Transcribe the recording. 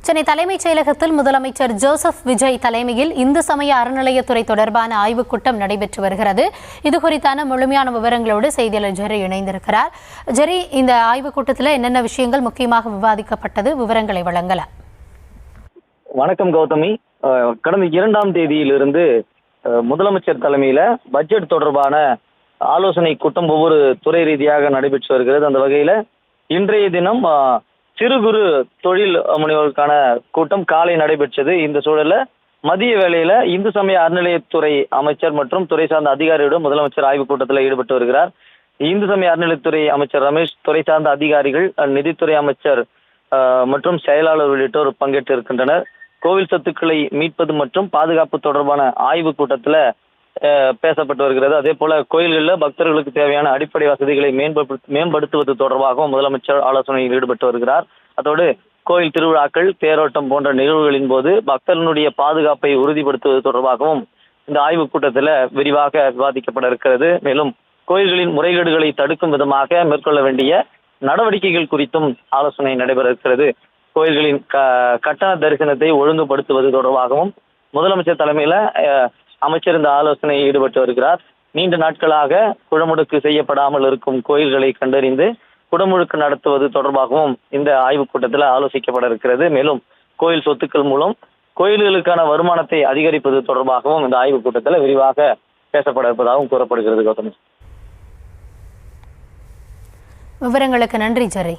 சென்னை தலைமைச் செயலகத்தில் முதலமைச்சர் ஜோசப் விஜய் தலைமையில் இந்து சமய அறநிலையத்துறை தொடர்பான ஆய்வுக் கூட்டம் நடைபெற்று வருகிறது. இதுகுறித்தான முழுமையான விவரங்களோடு செய்தியாளர் ஜெரி இணைந்திருக்கிறார். ஜெரி, இந்த ஆய்வுக் கூட்டத்தில் என்னென்ன விஷயங்கள் முக்கியமாக விவாதிக்கப்பட்டது, விவரங்களை வழங்கலாம். வணக்கம் கௌதமி. கடந்த 2ஆம் தேதியிலிருந்து முதலமைச்சர் தலைமையில பட்ஜெட் தொடர்பான ஆலோசனை கூட்டம் ஒவ்வொரு துறை ரீதியாக நடைபெற்று வருகிறது. அந்த வகையில இன்றைய தினம் சிறு குறு தொழில் முனைவோருக்கான கூட்டம் காலை நடைபெற்றது. இந்த சூழல்ல மதிய வேளையில இந்து சமய அறநிலையத்துறை அமைச்சர் மற்றும் துறை சார்ந்த அதிகாரியுடன் முதலமைச்சர் ஆய்வுக் கூட்டத்தில் ஈடுபட்டு வருகிறார். இந்து சமய அறநிலையத்துறை அமைச்சர் ரமேஷ், துறை சார்ந்த அதிகாரிகள், நிதித்துறை அமைச்சர் மற்றும் செயலாளர் உள்ளிட்டோர் பங்கேற்று இருக்கின்றனர். கோவில் சொத்துக்களை மீட்பது மற்றும் பாதுகாப்பு தொடர்பான ஆய்வுக் கூட்டத்துல பேசப்பட்டு வருகிறது. அதே போல கோயில்களில் பக்தர்களுக்கு தேவையான அடிப்படை வசதிகளை மேம்படுத்துவது தொடர்பாகவும் முதலமைச்சர் ஆலோசனையில் ஈடுபட்டு வருகிறார். அதோடு கோயில் திருவிழாக்கள், தேரோட்டம் போன்ற நிகழ்வுகளின் போது பக்தர்களுடைய பாதுகாப்பை உறுதிப்படுத்துவது தொடர்பாகவும் இந்த ஆய்வுக் கூட்டத்தில் விரிவாக விவாதிக்கப்பட இருக்கிறது. மேலும் கோயில்களின் முறைகேடுகளை தடுக்கும் விதமாக மேற்கொள்ள வேண்டிய நடவடிக்கைகள் குறித்தும் ஆலோசனை நடைபெற இருக்கிறது. கோயில்களின் கட்டண தரிசனத்தை ஒழுங்குபடுத்துவது தொடர்பாகவும் முதலமைச்சர் தலைமையில அமைச்சர் இந்த ஆலோசனையில் ஈடுபட்டு வருகிறார். நீண்ட நாட்களாக குடமுழுக்கு செய்யப்படாமல் இருக்கும் கோயில்களை கண்டறிந்து குடமுழுக்கு நடத்துவது தொடர்பாகவும் இந்த ஆய்வுக் கூட்டத்தில் ஆலோசிக்கப்பட இருக்கிறது. மேலும் கோயில் சொத்துக்கள் மூலம் கோயில்களுக்கான வருமானத்தை அதிகரிப்பது தொடர்பாகவும் இந்த ஆய்வுக் கூட்டத்தில் விரிவாக பேசப்பட இருப்பதாகவும் கூறப்படுகிறது. கௌதமி, விவரங்களுக்கு நன்றி ஜெரி.